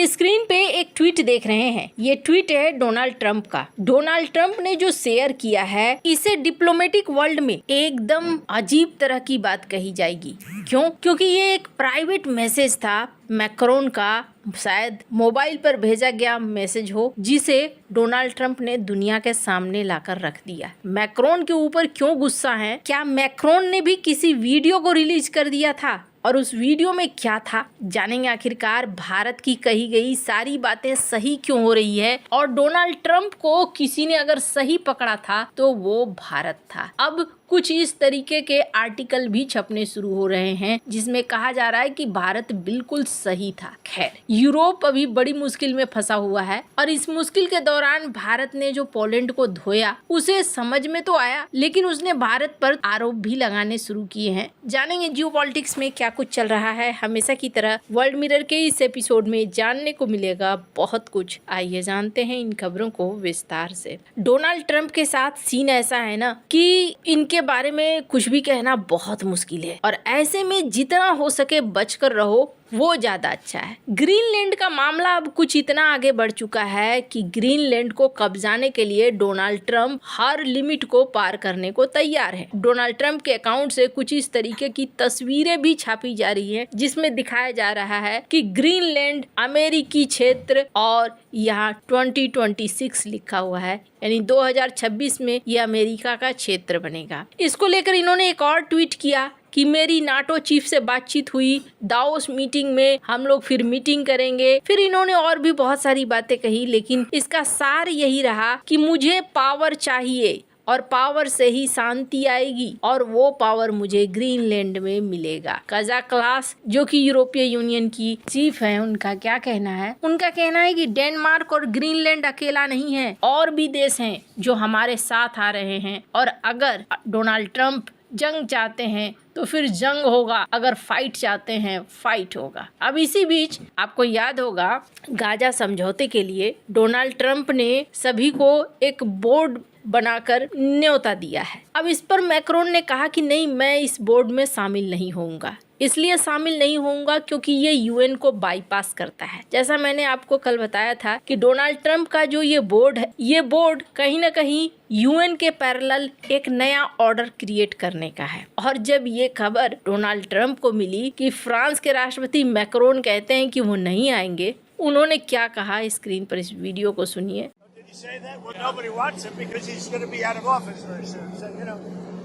Screen पे एक tweet देख रहे हैं। ये ट्वीट है डोनाल्ड ट्रंप का। डोनाल्ड ट्रंप ने जो शेयर किया है इसे डिप्लोमेटिक वर्ल्ड में एकदम अजीब तरह की बात कही जाएगी। क्यों? क्योंकि ये एक प्राइवेट मैसेज था मैक्रोन का, शायद मोबाइल पर भेजा गया मैसेज हो, जिसे डोनाल्ड ट्रंप ने दुनिया के सामने लाकर रख दिया। मैक्रोन के ऊपर क्यों गुस्सा है? क्या मैक्रोन ने भी किसी वीडियो को रिलीज कर दिया था? और उस वीडियो में क्या था? जानेंगे आखिरकार भारत की कही गई सारी बातें सही क्यों हो रही है। और डोनाल्ड ट्रंप को किसी ने अगर सही पकड़ा था तो वो भारत था। अब कुछ इस तरीके के आर्टिकल भी छपने शुरू हो रहे हैं जिसमें कहा जा रहा है कि भारत बिल्कुल सही था। खैर, यूरोप अभी बड़ी मुश्किल में फंसा हुआ है और इस मुश्किल के दौरान भारत ने जो पोलैंड को धोया उसे समझ में तो आया, लेकिन उसने भारत पर आरोप भी लगाने शुरू किए हैं। जानेंगे जियोपॉलिटिक्स में क्या कुछ चल रहा है। हमेशा की तरह वर्ल्ड मिरर के इस एपिसोड में जानने को मिलेगा बहुत कुछ। आइए जानते हैं इन खबरों को विस्तार से। डोनाल्ड ट्रंप के साथ सीन ऐसा है ना कि इनके बारे में कुछ भी कहना बहुत मुश्किल है और ऐसे में जितना हो सके बचकर रहो वो ज्यादा अच्छा है। ग्रीनलैंड का मामला अब कुछ इतना आगे बढ़ चुका है कि ग्रीनलैंड को कब्जाने के लिए डोनाल्ड ट्रंप हर लिमिट को पार करने को तैयार है। डोनाल्ड ट्रंप के अकाउंट से कुछ इस तरीके की तस्वीरें भी छापी जा रही हैं जिसमें दिखाया जा रहा है कि ग्रीनलैंड अमेरिकी क्षेत्र और यहाँ 2026 लिखा हुआ है, यानी 2026 में ये अमेरिका का क्षेत्र बनेगा। इसको लेकर इन्होंने एक और ट्वीट किया कि मेरी नाटो चीफ से बातचीत हुई, दाओस मीटिंग में हम लोग फिर मीटिंग करेंगे। फिर इन्होंने और भी बहुत सारी बातें कही, लेकिन इसका सार यही रहा कि मुझे पावर चाहिए और पावर से ही शांति आएगी और वो पावर मुझे ग्रीनलैंड में मिलेगा। काजा क्लास जो कि यूरोपीय यूनियन की चीफ है, उनका क्या कहना है? उनका कहना है कि डेनमार्क और ग्रीनलैंड अकेला नहीं है, और भी देश हैं जो हमारे साथ आ रहे हैं और अगर डोनाल्ड ट्रंप जंग चाहते हैं तो फिर जंग होगा, अगर फाइट चाहते हैं फाइट होगा। अब इसी बीच आपको याद होगा गाजा समझौते के लिए डोनाल्ड ट्रंप ने सभी को एक बोर्ड बनाकर न्योता दिया है। अब इस पर मैक्रोन ने कहा कि नहीं, मैं इस बोर्ड में शामिल नहीं होऊंगा। इसलिए शामिल नहीं होऊंगा क्योंकि ये यूएन को बाईपास करता है। जैसा मैंने आपको कल बताया था कि डोनाल्ड ट्रंप का जो ये बोर्ड है, ये बोर्ड कहीं ना कहीं यूएन के पैरेलल एक नया ऑर्डर क्रिएट करने का है। और जब ये खबर डोनाल्ड ट्रंप को मिली कि फ्रांस के राष्ट्रपति मैक्रोन कहते हैं कि वो नहीं आएंगे, उन्होंने क्या कहा स्क्रीन पर इस वीडियो को सुनिए। say that? Well, nobody wants him because he's going to be out of office very soon. So,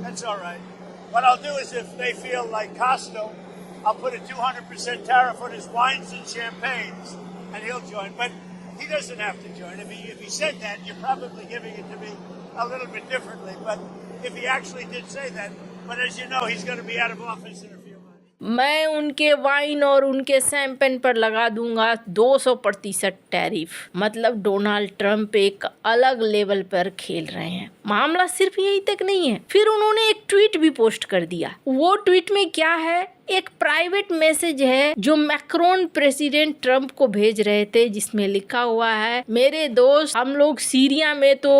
that's all right. What I'll do is if they feel like Costco, I'll put a 200% tariff on his wines and champagnes, and he'll join. But he doesn't have to join. If he said that, you're probably giving it to me a little bit differently. But if he actually did say that, but as you know, he's going to be out of office in a few months. मैं उनके wine और उनके champagne पर लगा दूंगा 200% tariff. मतलब Donald Trump एक अलग लेवल पर खेल रहे हैं। मामला सिर्फ यही तक नहीं है, फिर उन्होंने एक ट्वीट भी पोस्ट कर दिया। वो ट्वीट में क्या है? एक प्राइवेट मैसेज है जो मैक्रोन प्रेसिडेंट ट्रंप को भेज रहे थे, जिसमें लिखा हुआ है, मेरे दोस्त, हम लोग सीरिया में तो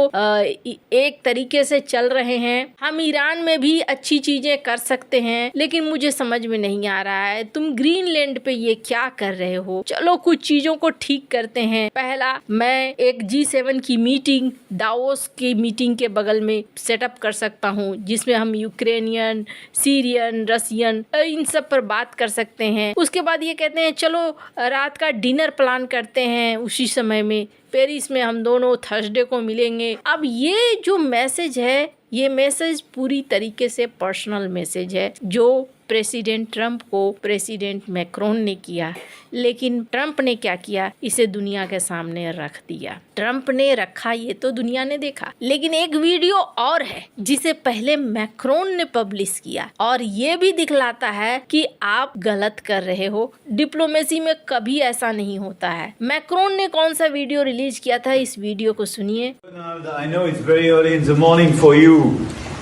एक तरीके से चल रहे हैं, हम ईरान में भी अच्छी चीजें कर सकते हैं, लेकिन मुझे समझ में नहीं आ रहा है तुम ग्रीनलैंड पे ये क्या कर रहे हो। चलो कुछ चीजों को ठीक करते हैं। पहला, मैं एक G7 की मीटिंग दाओस की मीटिंग के बगल में सेटअप कर सकता हूँ, जिसमें हम यूक्रेनियन, सीरियन, रसियन इन सब पर बात कर सकते हैं। उसके बाद ये कहते हैं चलो रात का डिनर प्लान करते हैं, उसी समय में पेरिस में हम दोनों थर्सडे को मिलेंगे। अब ये जो मैसेज है, ये मैसेज पूरी तरीके से पर्सनल मैसेज है जो प्रेसिडेंट ट्रंप को प्रेसिडेंट मैक्रोन ने किया, लेकिन ट्रंप ने क्या किया? इसे दुनिया के सामने रख दिया। ट्रंप ने रखा, ये तो दुनिया ने देखा, लेकिन एक वीडियो और है जिसे पहले मैक्रोन ने पब्लिश किया और ये भी दिखलाता है कि आप गलत कर रहे हो। डिप्लोमेसी में कभी ऐसा नहीं होता है। मैक्रोन ने कौन सा वीडियो रिलीज किया था, इस वीडियो को सुनिए। I know it's very early in the morning for you.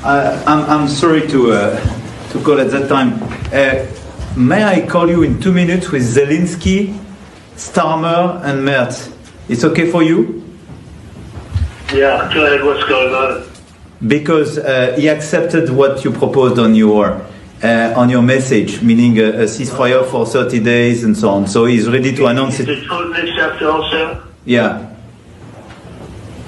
I'm sorry to call at that time. May I call you in 2 minutes with Zelensky, Starmer and Merz? It's okay for you? Yeah, go ahead. What's going on? Because he accepted what you proposed on your on your message, meaning a ceasefire for 30 days and so on. So he's ready to announce it. Did Putin accept also? Yeah.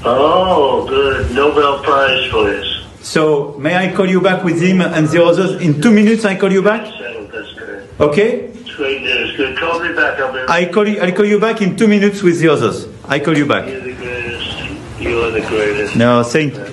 Oh, good. Nobel Prize for this. So may I call you back with him and the others in 2 minutes? I call you back. That's good. Okay. It's great news. Good. Call me back. I'll call you back in 2 minutes with the others. I call you back. You're the greatest. You are the greatest. No, thank you.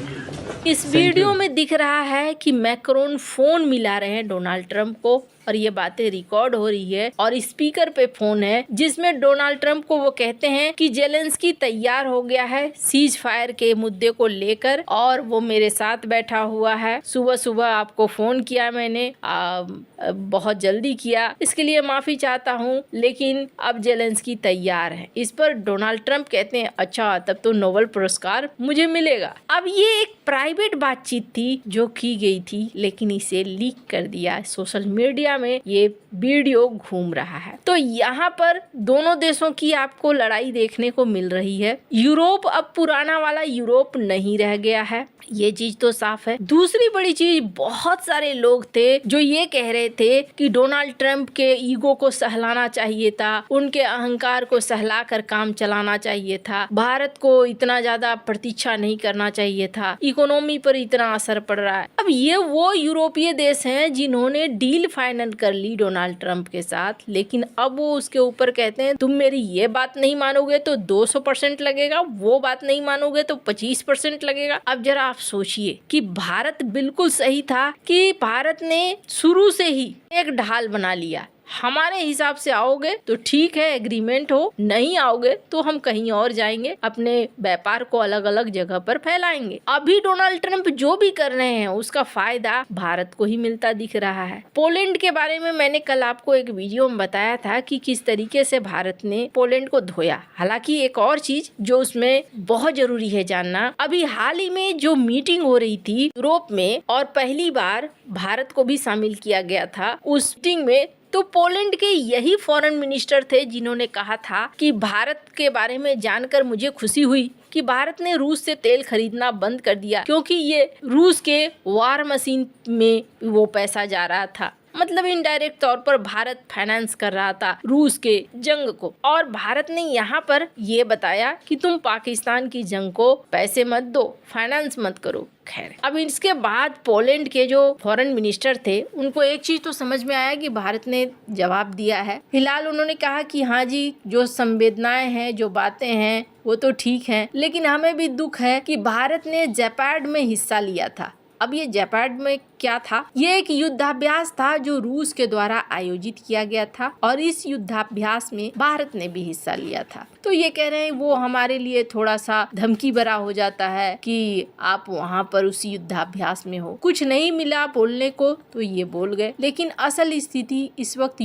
इस video में दिख रहा है कि Macron phone मिला रहे हैं Donald Trump को और ये बातें रिकॉर्ड हो रही है और स्पीकर पे फोन है जिसमें डोनाल्ड ट्रंप को वो कहते हैं कि जेलेंस्की तैयार हो गया है सीज फायर के मुद्दे को लेकर और वो मेरे साथ बैठा हुआ है। सुबह सुबह आपको फोन किया मैंने, बहुत जल्दी किया, इसके लिए माफी चाहता हूँ, लेकिन अब जेलेंस्की तैयार है। इस पर डोनाल्ड ट्रंप कहते हैं अच्छा तब तो नोबेल पुरस्कार मुझे मिलेगा। अब ये एक प्राइवेट बातचीत थी जो की गई थी, लेकिन इसे लीक कर दिया सोशल मीडिया में, ये वीडियो घूम रहा है। तो यहाँ पर दोनों देशों की आपको लड़ाई देखने को मिल रही है। यूरोप अब पुराना वाला यूरोप नहीं रह गया है, ये चीज तो साफ है। दूसरी बड़ी चीज, बहुत सारे लोग थे जो ये कह रहे थे कि डोनाल्ड ट्रंप के ईगो को सहलाना चाहिए था, उनके अहंकार को सहलाकर काम चलाना चाहिए था, भारत को इतना ज्यादा प्रतीक्षा नहीं करना चाहिए था, इकोनॉमी पर इतना असर पड़ रहा है। अब ये वो यूरोपीय देश हैं जिन्होंने डील फाइनल कर ली डोनाल्ड ट्रंप के साथ, लेकिन अब वो उसके ऊपर कहते हैं तुम मेरी ये बात नहीं मानोगे तो 200% लगेगा, वो बात नहीं मानोगे तो 25% लगेगा। अब जरा आप सोचिए कि भारत बिल्कुल सही था कि भारत ने शुरू से ही एक ढाल बना लिया, हमारे हिसाब से आओगे तो ठीक है, एग्रीमेंट हो, नहीं आओगे तो हम कहीं और जाएंगे, अपने व्यापार को अलग अलग जगह पर फैलाएंगे। अभी डोनाल्ड ट्रंप जो भी कर रहे हैं उसका फायदा भारत को ही मिलता दिख रहा है। पोलैंड के बारे में मैंने कल आपको एक वीडियो में बताया था कि किस तरीके से भारत ने पोलैंड को धोया। हालांकि एक और चीज जो उसमें बहुत जरूरी है जानना, अभी हाल ही में जो मीटिंग हो रही थी यूरोप में और पहली बार भारत को भी शामिल किया गया था उस मीटिंग में, तो पोलैंड के यही फॉरेन मिनिस्टर थे जिन्होंने कहा था कि भारत के बारे में जानकर मुझे खुशी हुई कि भारत ने रूस से तेल खरीदना बंद कर दिया, क्योंकि ये रूस के वार मशीन में वो पैसा जा रहा था। मतलब इनडायरेक्ट तौर पर भारत फाइनेंस कर रहा था रूस के जंग को, और भारत ने यहाँ पर ये बताया कि तुम पाकिस्तान की जंग को पैसे मत दो, फाइनेंस मत करो। खैर, अब इसके बाद पोलैंड के जो फॉरेन मिनिस्टर थे उनको एक चीज तो समझ में आया कि भारत ने जवाब दिया है। फिलहाल उन्होंने कहा कि हाँ जी, जो संवेदनाएं हैं, जो बातें हैं वो तो ठीक हैं, लेकिन हमें भी दुख है कि भारत ने जेपैड में हिस्सा लिया था। अब ये जेपैड में क्या था? ये एक युद्धाभ्यास था जो रूस के द्वारा आयोजित किया गया था और इस युद्धाभ्यास में भारत ने भी हिस्सा लिया था। तो ये कह रहे हैं वो हमारे लिए थोड़ा सा धमकी भरा हो जाता है कि आप वहाँ पर उस युद्धाभ्यास में हो। कुछ नहीं मिला बोलने को तो ये बोल गए, लेकिन असल स्थिति इस वक्त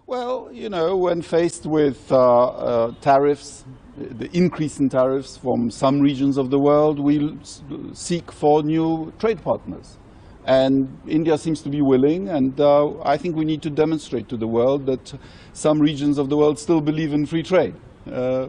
Well, you know, when faced with tariffs, the increase in tariffs from some regions of the world, we'll seek for new trade partners. And India seems to be willing, and I think we need to demonstrate to the world that some regions of the world still believe in free trade,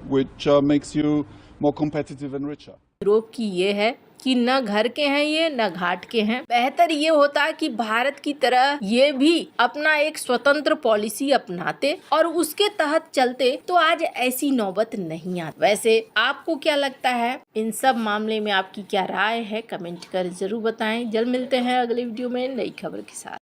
which makes you more competitive and richer. Europe की ये है कि न घर के हैं ये, न घाट के हैं। बेहतर ये होता कि भारत की तरह ये भी अपना एक स्वतंत्र पॉलिसी अपनाते और उसके तहत चलते, तो आज ऐसी नौबत नहीं आती। वैसे आपको क्या लगता है इन सब मामले में? आपकी क्या राय है? कमेंट कर जरूर बताएं। जल्द मिलते हैं अगले वीडियो में नई खबर के साथ।